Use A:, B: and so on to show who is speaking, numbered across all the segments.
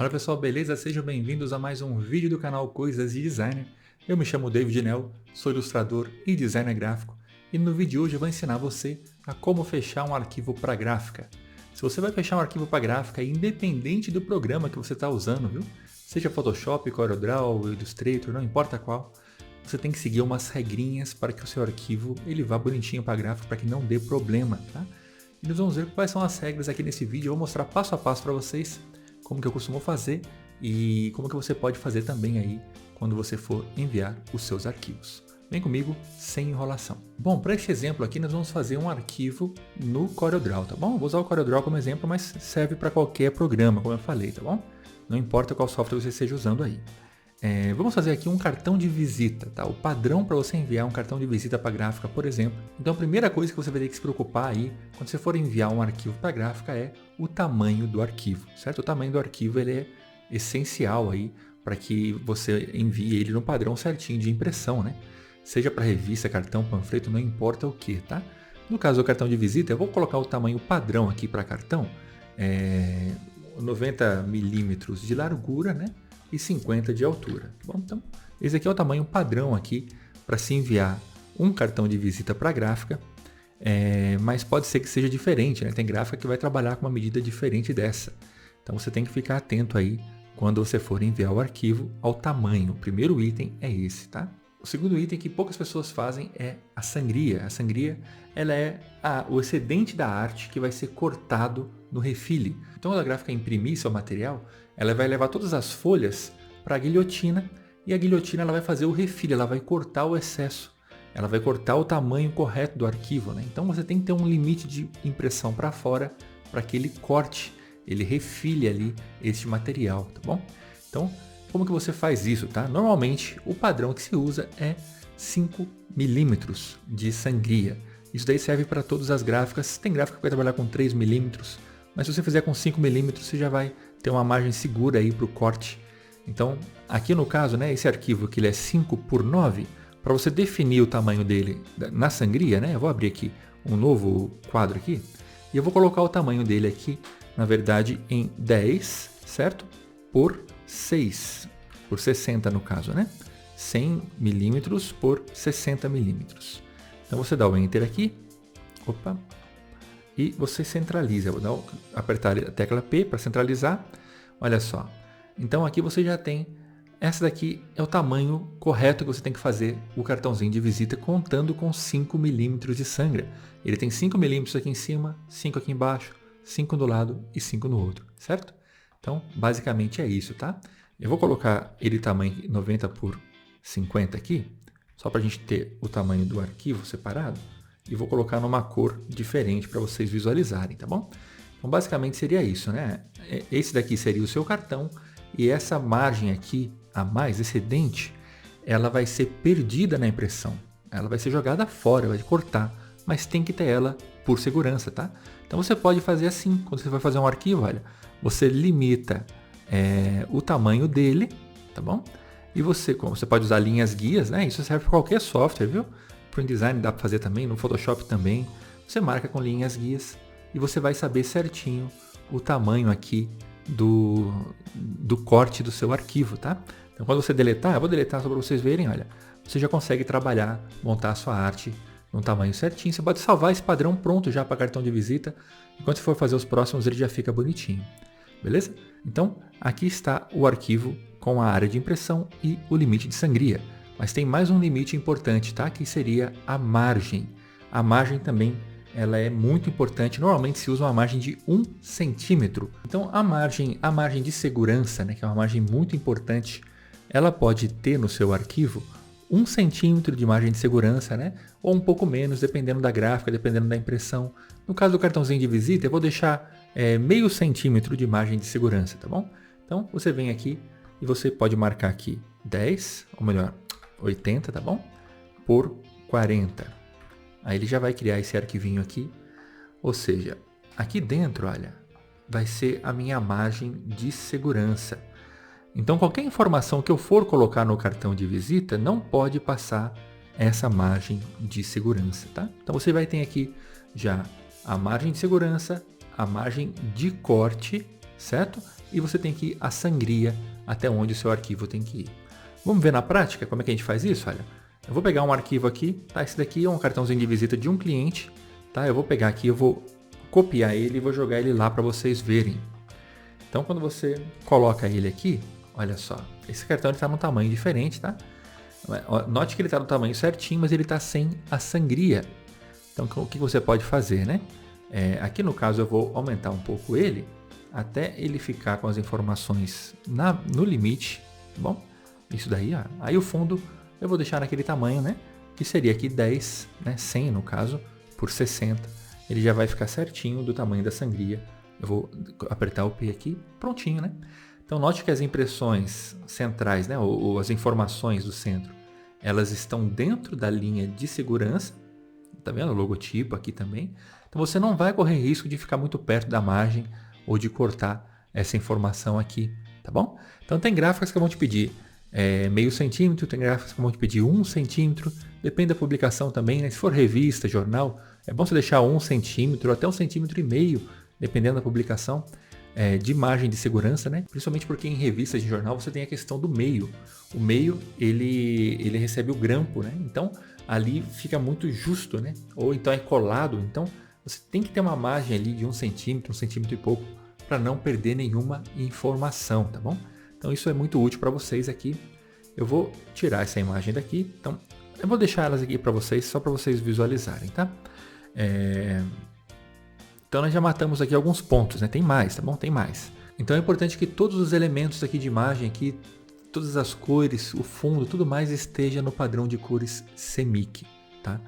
A: Fala pessoal, beleza? Sejam bem-vindos a mais um vídeo do canal Coisas de Designer. Eu me chamo David Nel, sou ilustrador e designer gráfico e no vídeo de hoje eu vou ensinar você a como fechar um arquivo para gráfica. Se você vai fechar um arquivo para gráfica, independente do programa que você está usando, viu? Seja Photoshop, CorelDRAW, Illustrator, não importa qual, você tem que seguir umas regrinhas para que o seu arquivo ele vá bonitinho para gráfica, para que não dê problema, tá? E nós vamos ver quais são as regras aqui nesse vídeo. Eu vou mostrar passo a passo para vocês como que eu costumo fazer e como que você pode fazer também aí quando você for enviar os seus arquivos. Vem comigo, sem enrolação. Bom, para este exemplo aqui nós vamos fazer um arquivo no CorelDRAW, tá bom? Vou usar o CorelDRAW como exemplo, mas serve para qualquer programa, como eu falei, tá bom? Não importa qual software você esteja usando aí. Vamos fazer aqui um cartão de visita, tá? O padrão para você enviar um cartão de visita para gráfica, por exemplo. Então a primeira coisa que você vai ter que se preocupar aí, quando você for enviar um arquivo para gráfica, é o tamanho do arquivo, certo? O tamanho do arquivo ele é essencial aí para que você envie ele no padrão certinho de impressão, né? Seja para revista, cartão, panfleto, não importa o que, tá? No caso do cartão de visita, eu vou colocar o tamanho padrão aqui para cartão, 90 milímetros de largura, né? E 50 de altura. Bom, então, esse aqui é o tamanho padrão aqui para se enviar um cartão de visita para a gráfica, mas pode ser que seja diferente, né? Tem gráfica que vai trabalhar com uma medida diferente dessa. Então você tem que ficar atento aí quando você for enviar o arquivo ao tamanho. O primeiro item é esse, tá? O segundo item que poucas pessoas fazem é a sangria. A sangria ela é o excedente da arte que vai ser cortado no refile. Então, quando a gráfica imprimir seu material, ela vai levar todas as folhas para a guilhotina e a guilhotina ela vai fazer o refile, ela vai cortar o excesso, ela vai cortar o tamanho correto do arquivo, né? Então, você tem que ter um limite de impressão para fora para que ele corte, ele refile ali este material, tá bom? Então, como que você faz isso, tá? Normalmente, o padrão que se usa é 5 milímetros de sangria. Isso daí serve para todas as gráficas. Tem gráfica que vai trabalhar com 3 milímetros, mas se você fizer com 5 milímetros, você já vai ter uma margem segura aí para o corte. Então, aqui no caso, né, esse arquivo que ele é 5 por 9, para você definir o tamanho dele na sangria, né, eu vou abrir aqui um novo quadro aqui, e eu vou colocar o tamanho dele aqui, na verdade, em 10, certo? Por 6, por 60 no caso, né? 100 milímetros por 60 milímetros. Então você dá o Enter aqui, opa, e você centraliza. Eu vou apertar a tecla P para centralizar. Olha só. Então aqui você já tem, essa daqui é o tamanho correto que você tem que fazer o cartãozinho de visita contando com 5 milímetros de sangra. Ele tem 5 milímetros aqui em cima, 5 aqui embaixo, 5 do lado e 5 no outro, certo? Então, basicamente é isso, tá? Eu vou colocar ele tamanho 90 por 50 aqui, só para a gente ter o tamanho do arquivo separado, e vou colocar numa cor diferente para vocês visualizarem, tá bom? Então, basicamente seria isso, né? Esse daqui seria o seu cartão, e essa margem aqui, a mais excedente, ela vai ser perdida na impressão. Ela vai ser jogada fora, vai cortar, mas tem que ter ela por segurança, tá? Então, você pode fazer assim, quando você vai fazer um arquivo, olha, você limita o tamanho dele, tá bom? E você pode usar linhas guias, né? Isso serve para qualquer software, viu? Para o InDesign dá para fazer também, no Photoshop também. Você marca com linhas guias e você vai saber certinho o tamanho aqui do corte do seu arquivo, tá? Então quando você deletar, eu vou deletar só para vocês verem, olha, você já consegue trabalhar, montar a sua arte num tamanho certinho. Você pode salvar esse padrão pronto já para cartão de visita. E quando você for fazer os próximos, ele já fica bonitinho. Beleza? Então, aqui está o arquivo com a área de impressão e o limite de sangria. Mas tem mais um limite importante, tá? Que seria a margem. A margem também ela é muito importante. Normalmente se usa uma margem de 1 centímetro. Então, a margem de segurança, né, que é uma margem muito importante, ela pode ter no seu arquivo 1 centímetro de margem de segurança, né? Ou um pouco menos, dependendo da gráfica, dependendo da impressão. No caso do cartãozinho de visita, eu vou deixar meio centímetro de margem de segurança, tá bom? Então, você vem aqui e você pode marcar aqui 10, ou melhor, 80, tá bom? Por 40. Aí ele já vai criar esse arquivinho aqui. Ou seja, aqui dentro, olha, vai ser a minha margem de segurança. Então, qualquer informação que eu for colocar no cartão de visita não pode passar essa margem de segurança, tá? Então, você vai ter aqui já a margem de segurança, a margem de corte, certo? E você tem que ir a sangria até onde o seu arquivo tem que ir. Vamos ver na prática como é que a gente faz isso? Olha, eu vou pegar um arquivo aqui, tá? Esse daqui é um cartãozinho de visita de um cliente, tá? Eu vou pegar aqui, eu vou copiar ele e vou jogar ele lá para vocês verem. Então, quando você coloca ele aqui, olha só, esse cartão está num tamanho diferente, tá? Note que ele está no tamanho certinho, mas ele está sem a sangria. Então, o que você pode fazer, né? Aqui no caso eu vou aumentar um pouco ele, até ele ficar com as informações no limite, tá bom? Isso daí, ó. Aí o fundo eu vou deixar naquele tamanho, né? Que seria aqui 10, né? 100 no caso, por 60. Ele já vai ficar certinho do tamanho da sangria. Eu vou apertar o P aqui, prontinho, né? Então note que as impressões centrais, né? Ou as informações do centro, elas estão dentro da linha de segurança. Tá vendo o logotipo aqui também? Então você não vai correr risco de ficar muito perto da margem ou de cortar essa informação aqui, tá bom? Então tem gráficas que vão te pedir meio centímetro, tem gráficas que vão te pedir 1 centímetro, depende da publicação também, né? Se for revista, jornal, é bom você deixar 1 centímetro, até 1,5 centímetros, dependendo da publicação, de margem de segurança, né? Principalmente porque em revistas de jornal você tem a questão do meio. O meio, ele recebe o grampo, né? Então ali fica muito justo, né? Ou então é colado, então você tem que ter uma margem ali de 1 centímetro, 1 centímetro e pouco, para não perder nenhuma informação, tá bom? Então isso é muito útil para vocês aqui. Eu vou tirar essa imagem daqui, então eu vou deixar elas aqui para vocês, só para vocês visualizarem, tá? Então nós já matamos aqui alguns pontos, né? Tem mais, tá bom? Tem mais. Então é importante que todos os elementos aqui de imagem, aqui, todas as cores, o fundo, tudo mais esteja no padrão de cores CMYK, tá?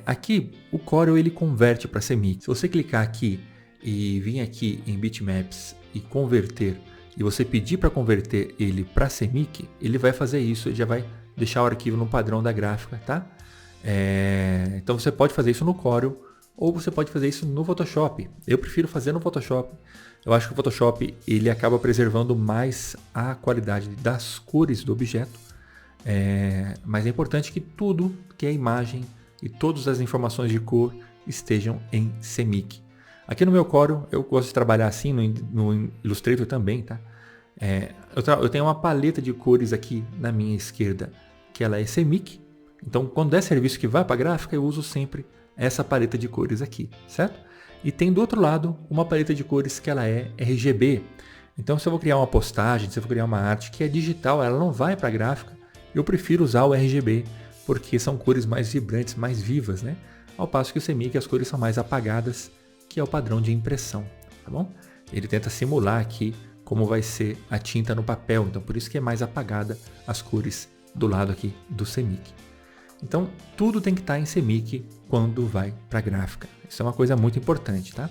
A: Aqui o Corel ele converte para CMYK. Se você clicar aqui e vir aqui em Bitmaps e converter, e você pedir para converter ele para CMYK, ele vai fazer isso, ele já vai deixar o arquivo no padrão da gráfica, tá? Então você pode fazer isso no Corel ou você pode fazer isso no Photoshop. Eu prefiro fazer no Photoshop. Eu acho que o Photoshop ele acaba preservando mais a qualidade das cores do objeto, mas é importante que tudo que é imagem e todas as informações de cor estejam em CMYK. Aqui no meu Corel, eu gosto de trabalhar assim, no Illustrator também, tá? Eu tenho uma paleta de cores aqui na minha esquerda, que ela é CMYK. Então, quando é serviço que vai para a gráfica, eu uso sempre essa paleta de cores aqui, certo? E tem do outro lado uma paleta de cores que ela é RGB. Então, se eu vou criar uma postagem, se eu vou criar uma arte que é digital, ela não vai para a gráfica, eu prefiro usar o RGB, porque são cores mais vibrantes, mais vivas, né? Ao passo que o CMYK as cores são mais apagadas, que é o padrão de impressão, tá bom? Ele tenta simular aqui como vai ser a tinta no papel, então por isso que é mais apagada as cores do lado aqui do CMYK. Então tudo tem que estar em CMYK quando vai para a gráfica. Isso é uma coisa muito importante, tá?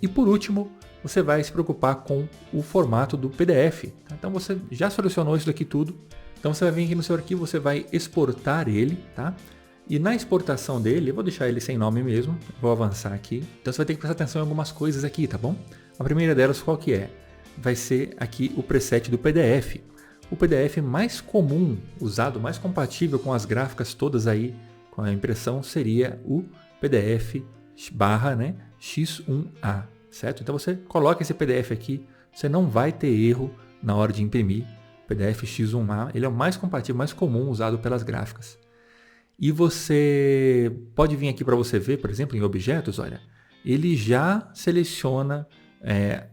A: E por último, você vai se preocupar com o formato do PDF. Tá? Então você já solucionou isso daqui tudo. Então você vai vir aqui no seu arquivo, você vai exportar ele, tá? E na exportação dele, eu vou deixar ele sem nome mesmo, vou avançar aqui. Então você vai ter que prestar atenção em algumas coisas aqui, tá bom? A primeira delas qual que é? Vai ser aqui o preset do PDF. O PDF mais comum, usado, mais compatível com as gráficas todas aí, com a impressão, seria o PDF /, X1A, certo? Então você coloca esse PDF aqui, você não vai ter erro na hora de imprimir. PDF X1A, ele é o mais compatível, mais comum usado pelas gráficas. E você pode vir aqui para você ver, por exemplo, em objetos, olha, ele já seleciona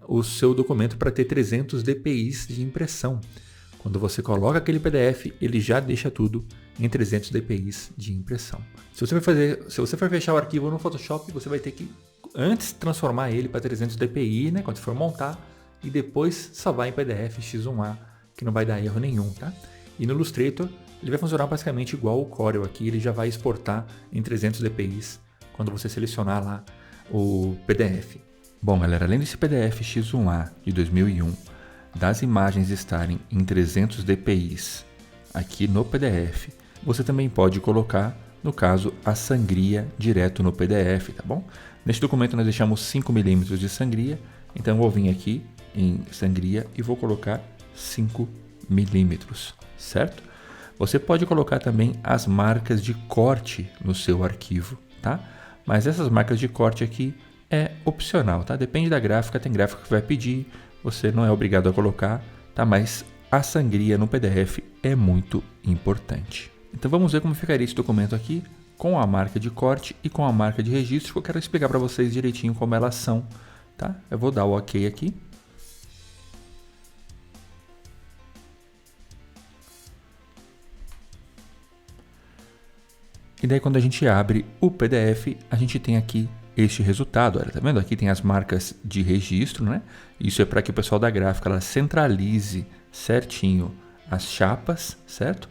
A: o seu documento para ter 300 dpi de impressão. Quando você coloca aquele PDF, ele já deixa tudo em 300 dpi de impressão. Se você for fechar o arquivo no Photoshop, você vai ter que antes transformar ele para 300 dpi, né, quando você for montar, e depois salvar em PDF X1A, que não vai dar erro nenhum, tá? E no Illustrator, ele vai funcionar basicamente igual o Corel aqui, ele já vai exportar em 300 dpi quando você selecionar lá o PDF. Bom, galera, além desse PDF X1A de 2001, das imagens estarem em 300 dpi aqui no PDF, você também pode colocar, no caso, a sangria direto no PDF, tá bom? Neste documento nós deixamos 5 mm de sangria, então eu vou vir aqui em sangria e vou colocar 5 mm, certo? Você pode colocar também as marcas de corte no seu arquivo, tá? Mas essas marcas de corte aqui é opcional, tá? Depende da gráfica, tem gráfica que vai pedir, você não é obrigado a colocar, tá? Mas a sangria no PDF é muito importante. Então vamos ver como ficaria esse documento aqui com a marca de corte e com a marca de registro, que eu quero explicar para vocês direitinho como elas são, tá? Eu vou dar o OK aqui. E daí quando a gente abre o PDF, a gente tem aqui este resultado. Olha, tá vendo? Aqui tem as marcas de registro, né? Isso é para que o pessoal da gráfica ela centralize certinho as chapas, certo?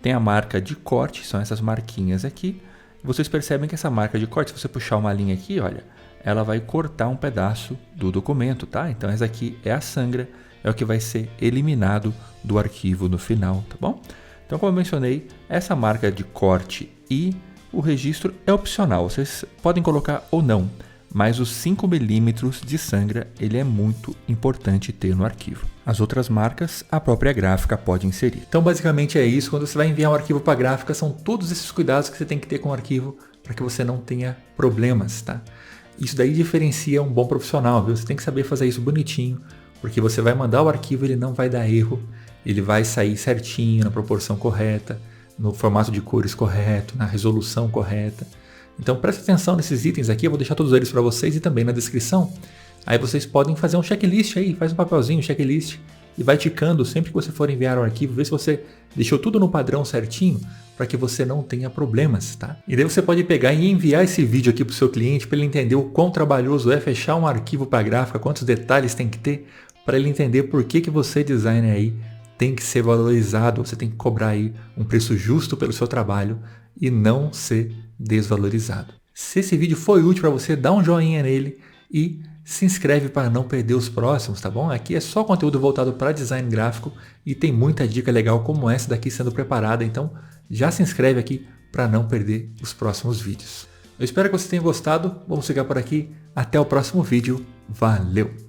A: Tem a marca de corte, são essas marquinhas aqui. Vocês percebem que essa marca de corte, se você puxar uma linha aqui, olha, ela vai cortar um pedaço do documento, tá? Então essa aqui é a sangra, é o que vai ser eliminado do arquivo no final, tá bom? Então, como eu mencionei, essa marca de corte e o registro é opcional, vocês podem colocar ou não, mas os 5 milímetros de sangra ele é muito importante ter no arquivo. As outras marcas, a própria gráfica pode inserir. Então, basicamente é isso. Quando você vai enviar um arquivo para a gráfica, são todos esses cuidados que você tem que ter com o arquivo para que você não tenha problemas, tá? Isso daí diferencia um bom profissional, viu? Você tem que saber fazer isso bonitinho, porque você vai mandar o arquivo, ele não vai dar erro, ele vai sair certinho, na proporção correta, no formato de cores correto, na resolução correta. Então preste atenção nesses itens aqui, eu vou deixar todos eles para vocês e também na descrição. Aí vocês podem fazer um checklist aí, faz um papelzinho, checklist, e vai ticando sempre que você for enviar um arquivo, vê se você deixou tudo no padrão certinho, para que você não tenha problemas, tá? E daí você pode pegar e enviar esse vídeo aqui para o seu cliente, para ele entender o quão trabalhoso é fechar um arquivo para gráfica, quantos detalhes tem que ter, para ele entender por que você, designer aí, tem que ser valorizado, você tem que cobrar aí um preço justo pelo seu trabalho e não ser desvalorizado. Se esse vídeo foi útil para você, dá um joinha nele e se inscreve para não perder os próximos, tá bom? Aqui é só conteúdo voltado para design gráfico e tem muita dica legal como essa daqui sendo preparada, então já se inscreve aqui para não perder os próximos vídeos. Eu espero que você tenha gostado, vamos ficar por aqui, até o próximo vídeo, valeu!